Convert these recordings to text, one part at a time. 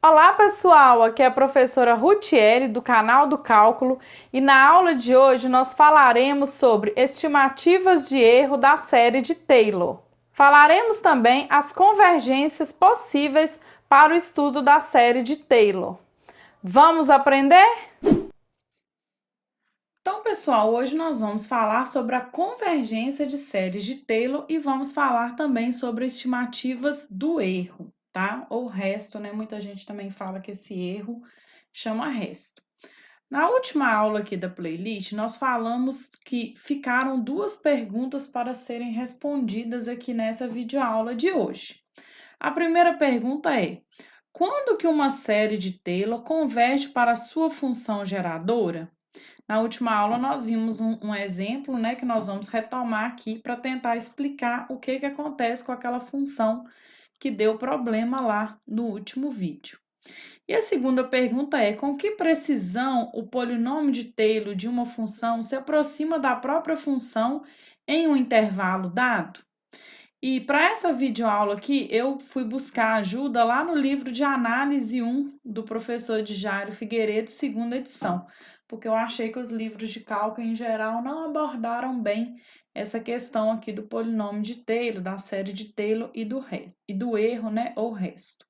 Olá pessoal, aqui é a professora Rutiele do canal do Cálculo e na aula de hoje nós falaremos sobre estimativas de erro da série de Taylor. Falaremos também as convergências possíveis para o estudo da série de Taylor. Vamos aprender? Então, pessoal, hoje nós vamos falar sobre a convergência de séries de Taylor e vamos falar também sobre estimativas do erro, tá? Ou resto, né? Muita gente também fala que esse erro chama resto. Na última aula aqui da playlist, nós falamos que ficaram duas perguntas para serem respondidas aqui nessa videoaula de hoje. A primeira pergunta é: quando que uma série de Taylor converge para a sua função geradora? Na última aula, nós vimos um exemplo, né, que nós vamos retomar aqui para tentar explicar o que acontece com aquela função que deu problema lá no último vídeo. E a segunda pergunta é: com que precisão o polinômio de Taylor de uma função se aproxima da própria função em um intervalo dado? E para essa videoaula aqui, eu fui buscar ajuda lá no livro de análise 1 do professor Jairo Figueiredo, segunda edição, porque eu achei que os livros de cálculo em geral não abordaram bem essa questão aqui do polinômio de Taylor, da série de Taylor e do erro, né, ou resto.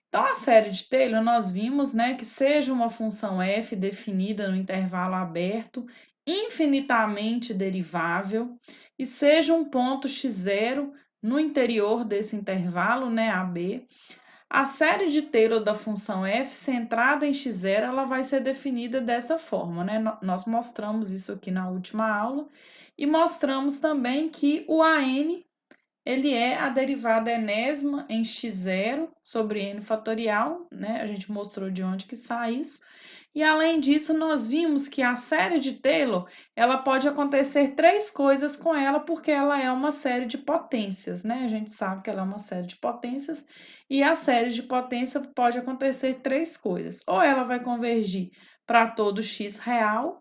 Então, a série de Taylor, nós vimos, né, que seja uma função f definida no intervalo aberto, infinitamente derivável, e seja um ponto x0 no interior desse intervalo, né, AB, a série de Taylor da função f centrada em x0, ela vai ser definida dessa forma, né? Nós mostramos isso aqui na última aula e mostramos também que o AN ele é a derivada enésima em x0 sobre n fatorial, né? A gente mostrou de onde que sai isso. E além disso, nós vimos que a série de Taylor, ela pode acontecer três coisas com ela, porque ela é uma série de potências, né? A gente sabe que ela é uma série de potências, e a série de potência pode acontecer três coisas. Ou ela vai convergir para todo x real,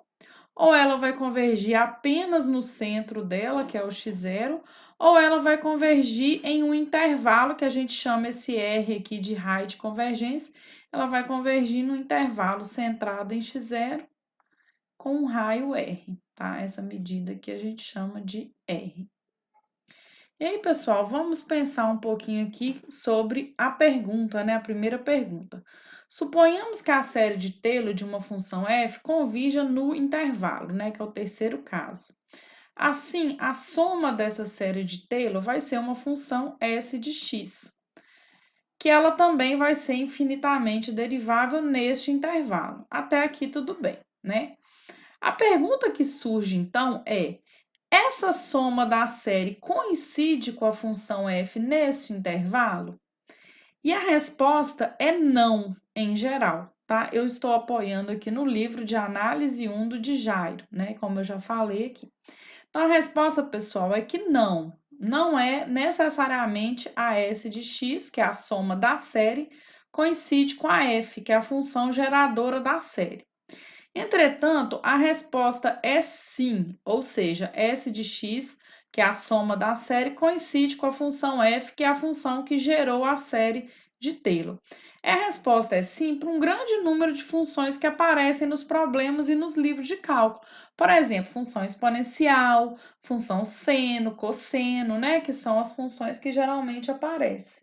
ou ela vai convergir apenas no centro dela, que é o x0, ou ela vai convergir em um intervalo, que a gente chama esse R aqui de raio de convergência, ela vai convergir no intervalo centrado em x0 com um raio R, tá? Essa medida que a gente chama de R. E aí, pessoal, vamos pensar um pouquinho aqui sobre a pergunta, né? A primeira pergunta. Suponhamos que a série de Taylor de uma função f convirja no intervalo, né? Que é o terceiro caso. Assim, a soma dessa série de Taylor vai ser uma função s de x, que ela também vai ser infinitamente derivável neste intervalo. Até aqui tudo bem, né? A pergunta que surge então é: essa soma da série coincide com a função f neste intervalo? E a resposta é não, em geral, tá? Eu estou apoiando aqui no livro de análise 1 do Jairo, né? Como eu já falei aqui. Então, a resposta, pessoal, é que não. Não é necessariamente a S de x, que é a soma da série, coincide com a f, que é a função geradora da série. Entretanto, a resposta é sim, ou seja, S de x, que é a soma da série, coincide com a função f, que é a função que gerou a série de Taylor. A resposta é sim para um grande número de funções que aparecem nos problemas e nos livros de cálculo. Por exemplo, função exponencial, função seno, cosseno, né, que são as funções que geralmente aparecem.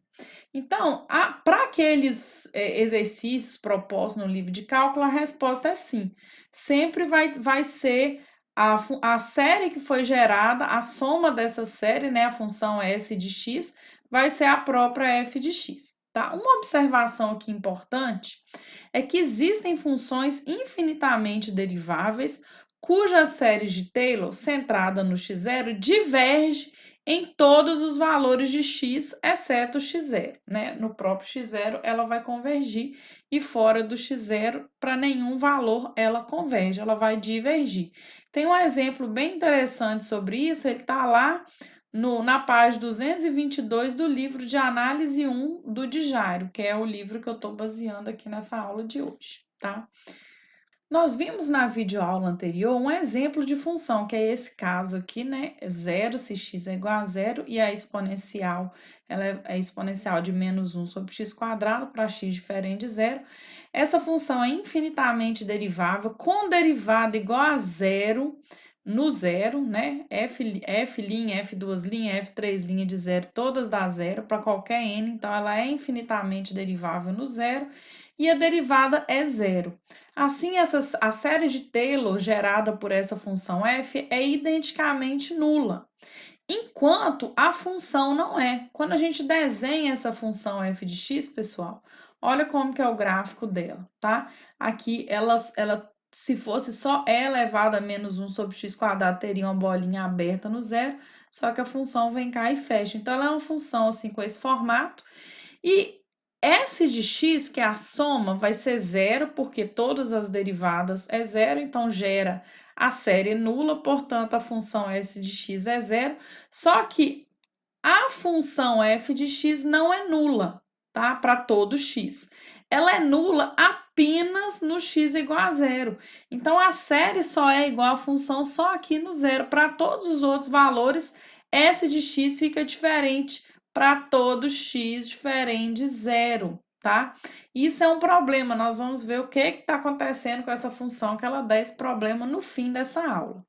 Então, para aqueles exercícios propostos no livro de cálculo, a resposta é sim. Sempre vai ser a série que foi gerada, a soma dessa série, né, a função s de x, vai ser a própria f de x. Tá? Uma observação aqui importante é que existem funções infinitamente deriváveis cuja série de Taylor, centrada no x0, diverge em todos os valores de x, exceto o x0, né? No próprio x0 ela vai convergir e fora do x0, para nenhum valor ela converge, ela vai divergir. Tem um exemplo bem interessante sobre isso, ele está lá na página 222 do livro de análise 1 do Jairo, que é o livro que eu estou baseando aqui nessa aula de hoje, tá? Nós vimos na videoaula anterior um exemplo de função, que é esse caso aqui, né? 0 se x é igual a 0 e a exponencial, ela é exponencial de menos 1 sobre x quadrado para x diferente de 0. Essa função é infinitamente derivável, com derivada igual a zero no zero, né? F' F duas linhas, F3 linha de zero, todas dá zero para qualquer n, então ela é infinitamente derivável no zero e a derivada é zero. Assim, a série de Taylor gerada por essa função f é identicamente nula, enquanto a função não é. Quando a gente desenha essa função f de x, pessoal, olha como que é o gráfico dela, tá? Aqui, ela se fosse só e elevado a menos 1 sobre x quadrado, teria uma bolinha aberta no zero, só que a função vem cá e fecha. Então, ela é uma função assim com esse formato. E S de x, que é a soma, vai ser zero, porque todas as derivadas é zero, então gera a série nula, portanto, a função S de x é zero. Só que a função f de x não é nula, tá? Para todo x. Ela é nula apenas no x igual a zero. Então, a série só é igual à função só aqui no zero. Para todos os outros valores, S de x fica diferente para todo x diferente de zero, tá? Isso é um problema. Nós vamos ver o que está acontecendo com essa função, que ela dá esse problema no fim dessa aula.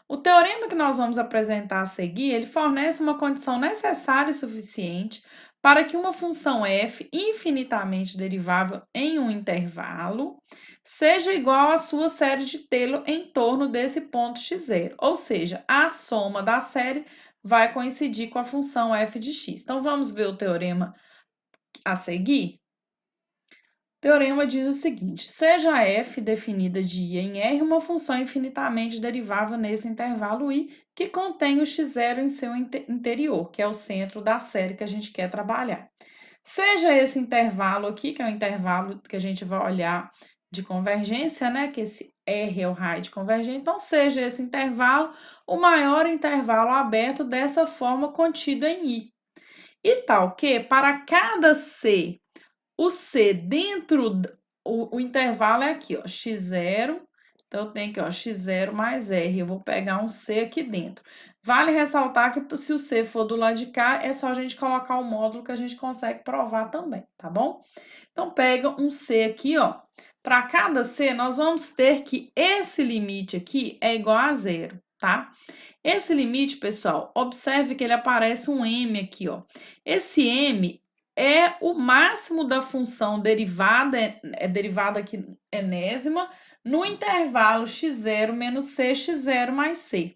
O teorema que nós vamos apresentar a seguir, ele fornece uma condição necessária e suficiente para que uma função f infinitamente derivável em um intervalo seja igual à sua série de Taylor em torno desse ponto x0, ou seja, a soma da série vai coincidir com a função f de x. Então, vamos ver o teorema a seguir? O teorema diz o seguinte: seja f definida de i em R uma função infinitamente derivável nesse intervalo i que contém o x0 em seu interior, que é o centro da série que a gente quer trabalhar. Seja esse intervalo aqui, que é o intervalo que a gente vai olhar de convergência, né? Que esse R é o raio de convergência. Então, seja esse intervalo o maior intervalo aberto dessa forma contido em i. E tal que, para cada c, o C dentro, o intervalo é aqui, ó, x0. Então, eu tenho aqui, ó, x0 mais R. Eu vou pegar um C aqui dentro. Vale ressaltar que se o C for do lado de cá, é só a gente colocar o módulo que a gente consegue provar também, tá bom? Então, pega um C aqui, ó. Para cada C, nós vamos ter que esse limite aqui é igual a zero, tá? Esse limite, pessoal, observe que ele aparece um m aqui, ó. Esse m é o máximo da função derivada, derivada aqui enésima, no intervalo x0 menos c, x0 mais c.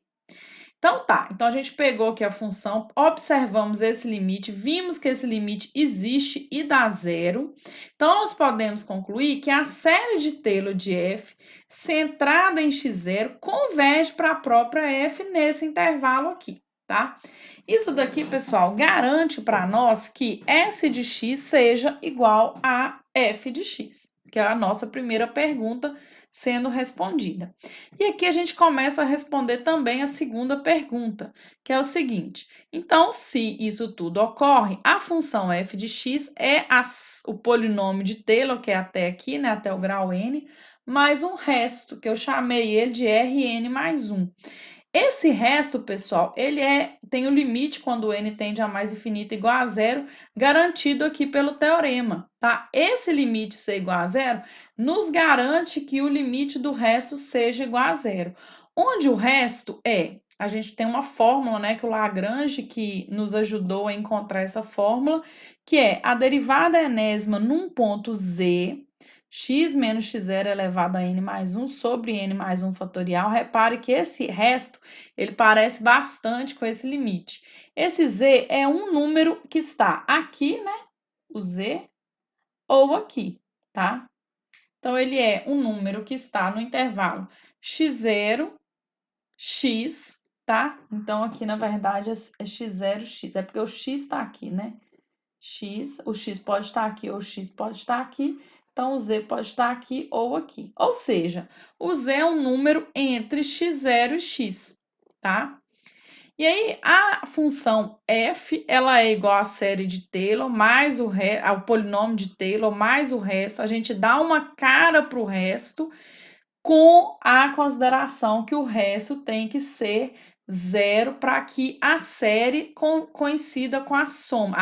Então tá, então a gente pegou aqui a função, observamos esse limite, vimos que esse limite existe e dá zero. Então, nós podemos concluir que a série de Taylor de f, centrada em x0, converge para a própria f nesse intervalo aqui, tá? Isso daqui, pessoal, garante para nós que S de x seja igual a f de x, que é a nossa primeira pergunta sendo respondida. E aqui a gente começa a responder também a segunda pergunta, que é o seguinte: então, se isso tudo ocorre, a função f de x é o polinômio de Taylor, que é até aqui, né, até o grau n, mais um resto, que eu chamei ele de Rn mais 1. Esse resto, pessoal, ele tem o limite quando o n tende a mais infinito igual a zero, garantido aqui pelo teorema, tá? Esse limite ser igual a zero nos garante que o limite do resto seja igual a zero. Onde o resto a gente tem uma fórmula, né, que o Lagrange que nos ajudou a encontrar essa fórmula, que é a derivada enésima num ponto z, x menos x0 elevado a n mais 1 sobre n mais 1 fatorial. Repare que esse resto, ele parece bastante com esse limite. Esse z é um número que está aqui, né? O z, ou aqui, tá? Então, ele é um número que está no intervalo x0, x, tá? Então, aqui, na verdade, é x0, x. É porque o x está aqui, né? X, o x pode estar aqui ou o x pode estar aqui. Então, o z pode estar aqui ou aqui. Ou seja, o z é um número entre x0 e x, tá? E aí, a função f, ela é igual à série de Taylor, mais ao polinômio de Taylor, mais o resto. A gente dá uma cara para o resto, com a consideração que o resto tem que ser zero para que a série coincida com a soma.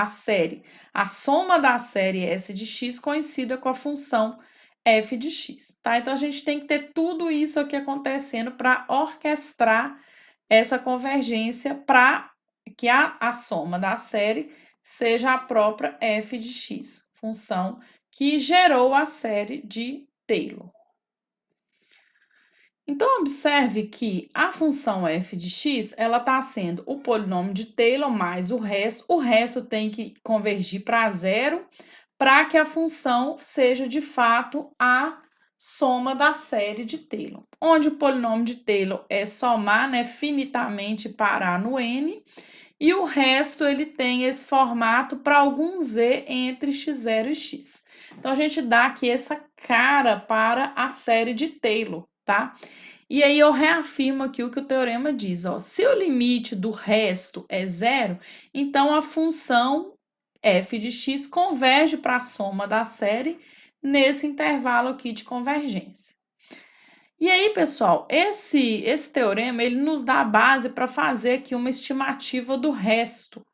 A soma da série S de x coincida com a função f de x, tá? Então, a gente tem que ter tudo isso aqui acontecendo para orquestrar essa convergência para que a soma da série seja a própria f de x, função que gerou a série de Taylor. Então, observe que a função f de x, ela está sendo o polinômio de Taylor mais o resto tem que convergir para zero para que a função seja, de fato, a soma da série de Taylor, onde o polinômio de Taylor é somar, né, finitamente parar no n, e o resto ele tem esse formato para algum z entre x0 e x. Então, a gente dá aqui essa cara para a série de Taylor, tá? E aí eu reafirmo aqui o que o teorema diz, ó. Se o limite do resto é zero, então a função f de x converge para a soma da série nesse intervalo aqui de convergência. E aí, pessoal, esse teorema ele nos dá a base para fazer aqui uma estimativa do resto,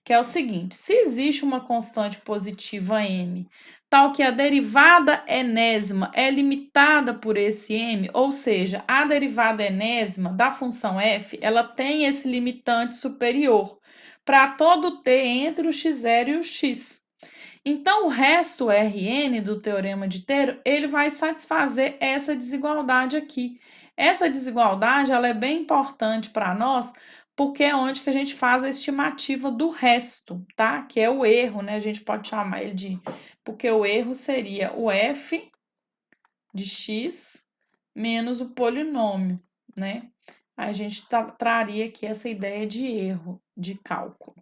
que é o seguinte: se existe uma constante positiva m, tal que a derivada enésima é limitada por esse m, ou seja, a derivada enésima da função f, ela tem esse limitante superior para todo t entre o x0 e o x. Então, o resto Rn do teorema de Taylor, ele vai satisfazer essa desigualdade aqui. Essa desigualdade, ela é bem importante para nós, porque é onde que a gente faz a estimativa do resto, tá? Que é o erro, né? A gente pode chamar ele de... Porque o erro seria o f de x menos o polinômio, né? A gente traria aqui essa ideia de erro de cálculo.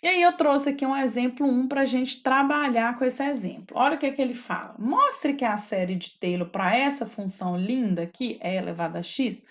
E aí eu trouxe aqui um exemplo 1 para a gente trabalhar com esse exemplo. Olha o que ele fala. Mostre que a série de Taylor para essa função linda aqui, e elevado a x,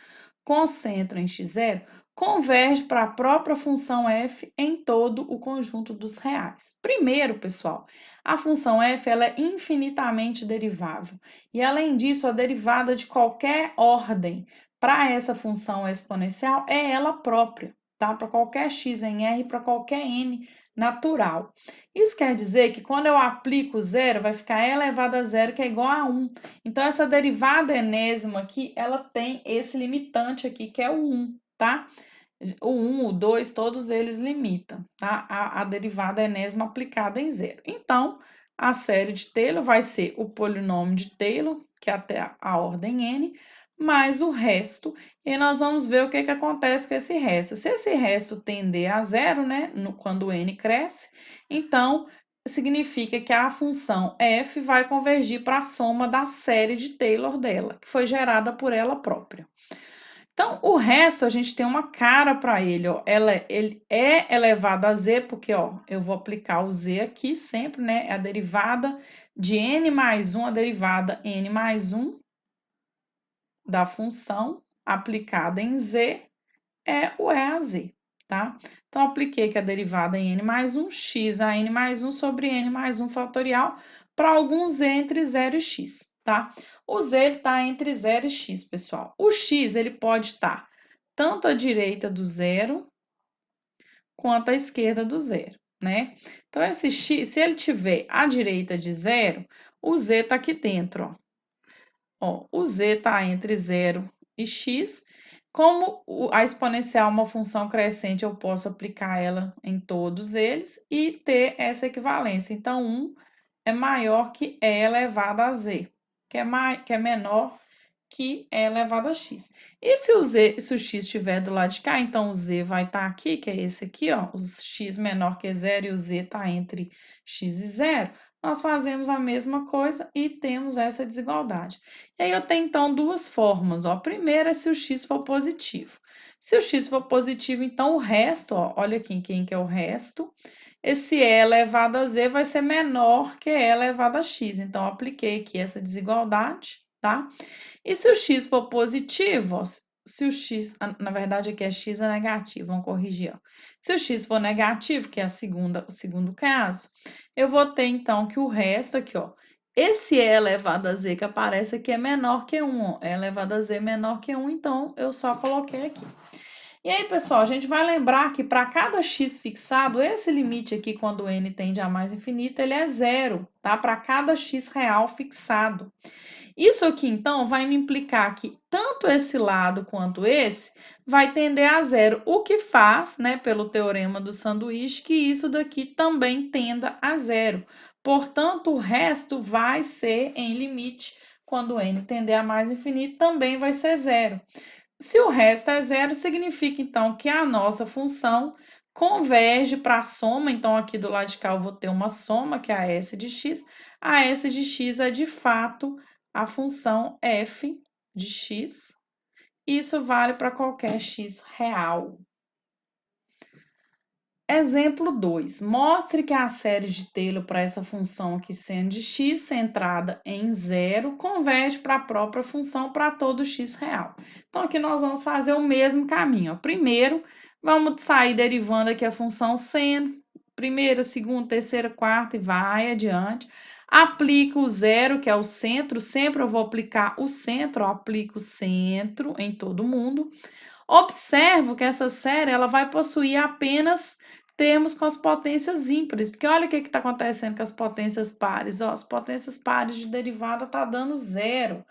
com centro em x0, converge para a própria função f em todo o conjunto dos reais. Primeiro, pessoal, a função f ela é infinitamente derivável. E, além disso, a derivada de qualquer ordem para essa função exponencial é ela própria, tá? Para qualquer x em R, para qualquer n natural. Isso quer dizer que quando eu aplico zero, vai ficar e elevado a zero, que é igual a 1. Então, essa derivada enésima aqui, ela tem esse limitante aqui, que é o 1, tá? O 1, o 2, todos eles limitam, tá? A derivada enésima aplicada em zero. Então, a série de Taylor vai ser o polinômio de Taylor, que é até a ordem n, mais o resto, e nós vamos ver o que acontece com esse resto. Se esse resto tender a zero, né, quando o n cresce, então significa que a função f vai convergir para a soma da série de Taylor dela, que foi gerada por ela própria. Então, o resto a gente tem uma cara para ele, ó. Ele é elevado a z, porque, ó, eu vou aplicar o z aqui sempre, né? É a derivada de n mais 1, a derivada n mais 1 da função aplicada em z é o e a z, tá? Então, apliquei que a derivada em n mais 1, x a n mais 1 sobre n mais 1 fatorial para algum z entre 0 e x, tá? O z está entre 0 e x, pessoal. O x ele pode estar tanto à direita do zero quanto à esquerda do zero, né? Então, esse x, se ele tiver à direita de zero, o z está aqui dentro, ó. O z está entre 0 e x. Como a exponencial é uma função crescente, eu posso aplicar ela em todos eles e ter essa equivalência. Então, 1 é maior que e elevado a z, que é menor que e elevado a x. E se o x estiver do lado de cá, então o z vai estar aqui, que é esse aqui, ó, o x menor que 0 e o z está entre x e 0. Nós fazemos a mesma coisa e temos essa desigualdade. E aí eu tenho, então, duas formas, ó. A primeira é se o x for positivo. Se o x for positivo, então o resto, ó, olha aqui quem que é o resto. Esse e elevado a z vai ser menor que e elevado a x. Então, eu apliquei aqui essa desigualdade, tá? E se o x for positivo, ó, se o x, na verdade aqui é x é negativo, vamos corrigir, ó. Se o x for negativo, que é o segundo caso, eu vou ter então que o resto aqui, ó, esse e elevado a z que aparece aqui é menor que 1, ó, e elevado a z é menor que 1, então eu só coloquei aqui. E aí, pessoal, a gente vai lembrar que para cada x fixado, esse limite aqui, quando n tende a mais infinito, ele é zero, tá? Para cada x real fixado. Isso aqui, então, vai me implicar que tanto esse lado quanto esse vai tender a zero, o que faz, né, pelo teorema do sanduíche, que isso daqui também tenda a zero. Portanto, o resto vai ser em limite, quando n tender a mais infinito, também vai ser zero. Se o resto é zero, significa então que a nossa função converge para a soma. Então, aqui do lado de cá eu vou ter uma soma, que é a s de x. A s de x é de fato a função f de x. Isso vale para qualquer x real. Exemplo 2. Mostre que a série de Taylor para essa função aqui seno de x centrada em zero converge para a própria função para todo x real. Então, aqui nós vamos fazer o mesmo caminho. Ó. Primeiro, vamos sair derivando aqui a função seno. Primeira, segunda, terceira, quarta e vai adiante. Aplico o zero, que é o centro. Sempre eu vou aplicar o centro. Ó, aplico o centro em todo mundo. Observo que essa série ela vai possuir apenas termos com as potências ímpares, porque olha o que está acontecendo com as potências pares. Ó, as potências pares de derivada está dando zero,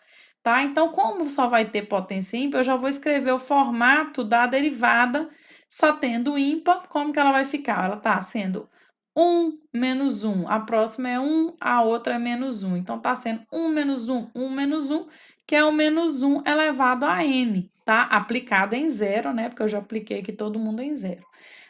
tá? Então, como só vai ter potência ímpar, eu já vou escrever o formato da derivada só tendo ímpar. Como que ela vai ficar? Ela está sendo 1 menos 1. A próxima é 1, a outra é menos 1. Então, está sendo 1 menos 1, 1 menos 1, que é o menos 1 elevado a n, tá? Aplicado em zero, né? Porque eu já apliquei aqui todo mundo em zero.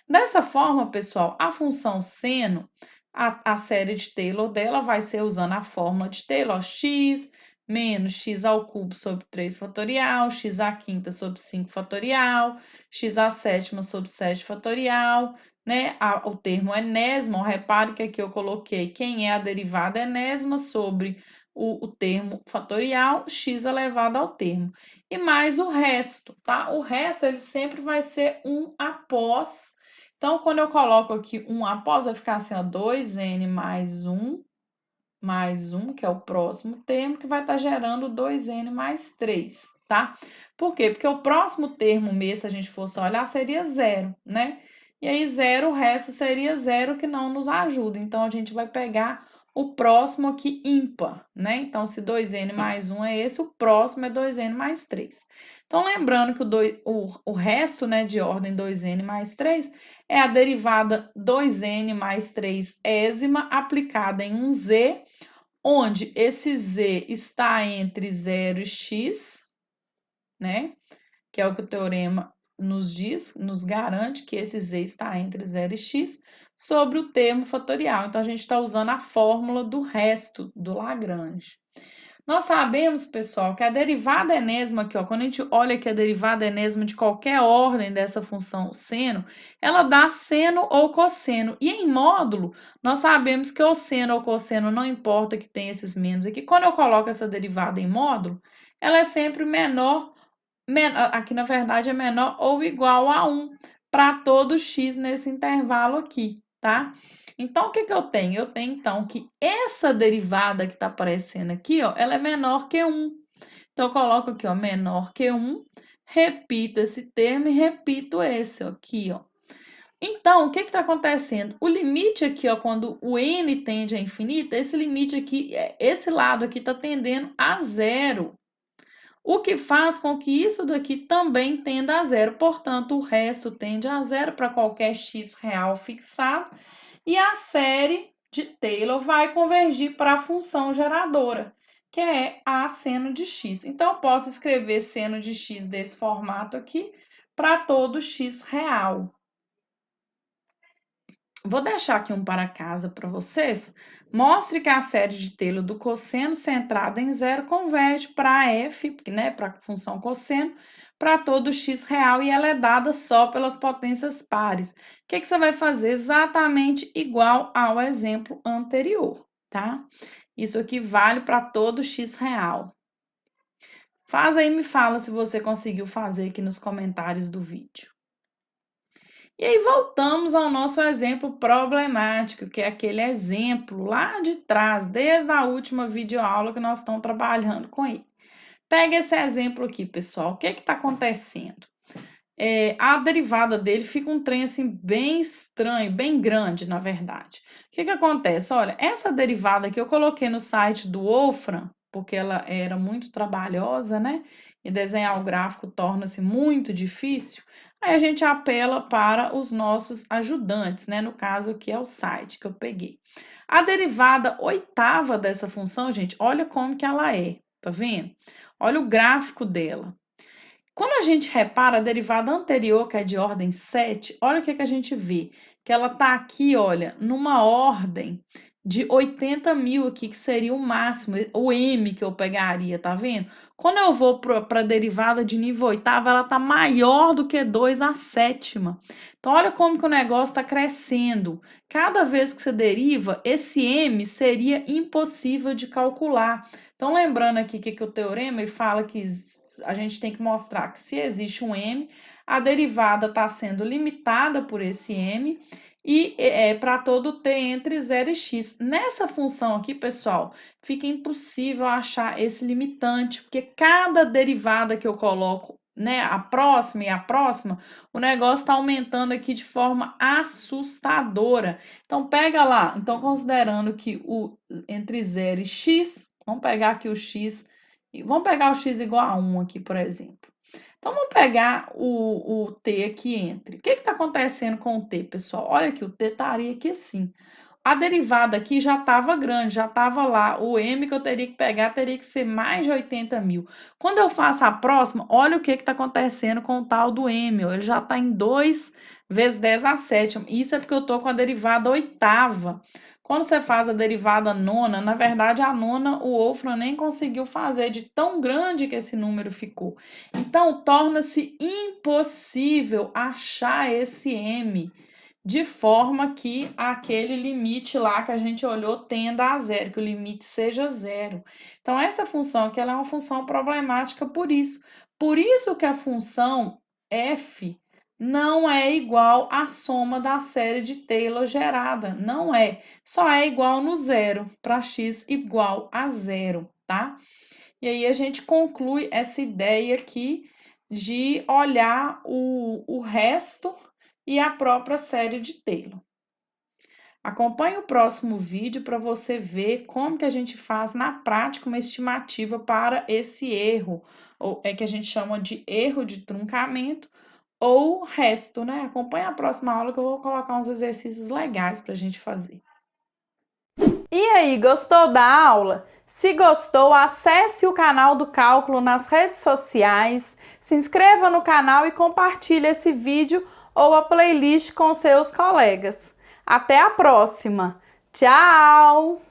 Dessa forma, pessoal, a função seno, a série de Taylor dela vai ser usando a fórmula de Taylor, x menos x ao cubo sobre 3 fatorial, x à quinta sobre 5 fatorial, x à sétima sobre 7 fatorial, né? O termo enésimo, repare que aqui eu coloquei quem é a derivada enésima sobre o termo fatorial, x elevado ao termo. E mais o resto, tá? O resto, ele sempre vai ser um após. Então, quando eu coloco aqui um após, vai ficar assim, ó, 2n mais 1, que é o próximo termo, que vai estar gerando 2n mais 3, tá? Por quê? Porque o próximo termo mesmo, se a gente fosse olhar, seria zero, né? E aí, zero, o resto seria zero, que não nos ajuda. Então, a gente vai pegar o próximo aqui ímpar, né? Então, se 2n mais 1 é esse, o próximo é 2n mais 3. Então, lembrando que o resto, né, de ordem 2n mais 3 é a derivada 2n mais 3 ésima aplicada em um z, onde esse z está entre 0 e x, né? Que é o que o teorema nos diz, nos garante que esse z está entre 0 e x, sobre o termo fatorial. Então, a gente está usando a fórmula do resto do Lagrange. Nós sabemos, pessoal, que a derivada enésima aqui, ó, quando a gente olha aqui a derivada enésima de qualquer ordem dessa função seno, ela dá seno ou cosseno. E em módulo, nós sabemos que o seno ou cosseno não importa que tenha esses menos aqui. Quando eu coloco essa derivada em módulo, ela é sempre menor, aqui na verdade é menor ou igual a 1 para todo x nesse intervalo aqui, tá? Então, o que que eu tenho? Eu tenho, então, que essa derivada que está aparecendo aqui, ó, ela é menor que 1. Então, eu coloco aqui, ó, menor que 1, repito esse termo e repito esse ó, aqui, ó. Então, o que está acontecendo? O limite aqui, ó, quando o n tende a infinito, esse limite aqui, esse lado aqui está tendendo a zero. O que faz com que isso daqui também tenda a zero. Portanto, o resto tende a zero para qualquer x real fixado. E a série de Taylor vai convergir para a função geradora, que é a seno de x. Então, eu posso escrever seno de x desse formato aqui para todo x real. Vou deixar aqui um para casa para vocês. Mostre que a série de Taylor do cosseno centrada em zero converge para f, né, para a função cosseno, para todo x real, e ela é dada só pelas potências pares. O que você vai fazer? Exatamente igual ao exemplo anterior, tá? Isso aqui vale para todo x real. Faz aí e me fala se você conseguiu fazer aqui nos comentários do vídeo. E aí voltamos ao nosso exemplo problemático, que é aquele exemplo lá de trás, desde a última videoaula que nós estamos trabalhando com ele. Pega esse exemplo aqui, pessoal. O que está acontecendo? A derivada dele fica um trem assim bem estranho, bem grande, na verdade. O que acontece? Olha, essa derivada que eu coloquei no site do Wolfram, porque ela era muito trabalhosa, né? E desenhar o gráfico torna-se muito difícil. Aí a gente apela para os nossos ajudantes, né? No caso aqui é o site que eu peguei. A derivada oitava dessa função, gente, olha como que ela é, tá vendo? Olha o gráfico dela. Quando a gente repara a derivada anterior, que é de ordem 7, olha o que a gente vê. Que ela está aqui, olha, numa ordem de 80.000 aqui, que seria o máximo, o M que eu pegaria, tá vendo? Quando eu vou para a derivada de nível oitavo, ela está maior do que 2 a sétima. Então, olha como que o negócio está crescendo. Cada vez que você deriva, esse M seria impossível de calcular. Então, lembrando aqui que o teorema ele fala que a gente tem que mostrar que se existe um M, a derivada está sendo limitada por esse M e para todo t entre 0 e x. Nessa função aqui, pessoal, fica impossível achar esse limitante, porque cada derivada que eu coloco, né, a próxima e a próxima, o negócio está aumentando aqui de forma assustadora. Então, pega lá, então considerando que o entre 0 e x, vamos pegar aqui o x, vamos pegar o x igual a 1 aqui, por exemplo. Então, vamos pegar o t aqui entre. O que está acontecendo com o t, pessoal? Olha que o t estaria aqui assim. A derivada aqui já estava grande, já estava lá. O m que eu teria que pegar teria que ser mais de 80.000. Quando eu faço a próxima, olha o que está acontecendo com o tal do m. Ele já está em 2 vezes 10 a sétima. Isso é porque eu estou com a derivada oitava. Quando você faz a derivada nona, na verdade a nona o Wolfram nem conseguiu fazer de tão grande que esse número ficou. Então, torna-se impossível achar esse m de forma que aquele limite lá que a gente olhou tenda a zero, que o limite seja zero. Então, essa função aqui ela é uma função problemática por isso. Por isso que a função f não é igual à soma da série de Taylor gerada. Não é. Só é igual no zero, para x igual a zero, tá? E aí a gente conclui essa ideia aqui de olhar o resto e a própria série de Taylor. Acompanhe o próximo vídeo para você ver como que a gente faz na prática uma estimativa para esse erro, ou é que a gente chama de erro de truncamento, ou resto, né? Acompanhe a próxima aula que eu vou colocar uns exercícios legais para a gente fazer. E aí, gostou da aula? Se gostou, acesse o canal do Cálculo nas redes sociais, se inscreva no canal e compartilhe esse vídeo ou a playlist com seus colegas. Até a próxima! Tchau!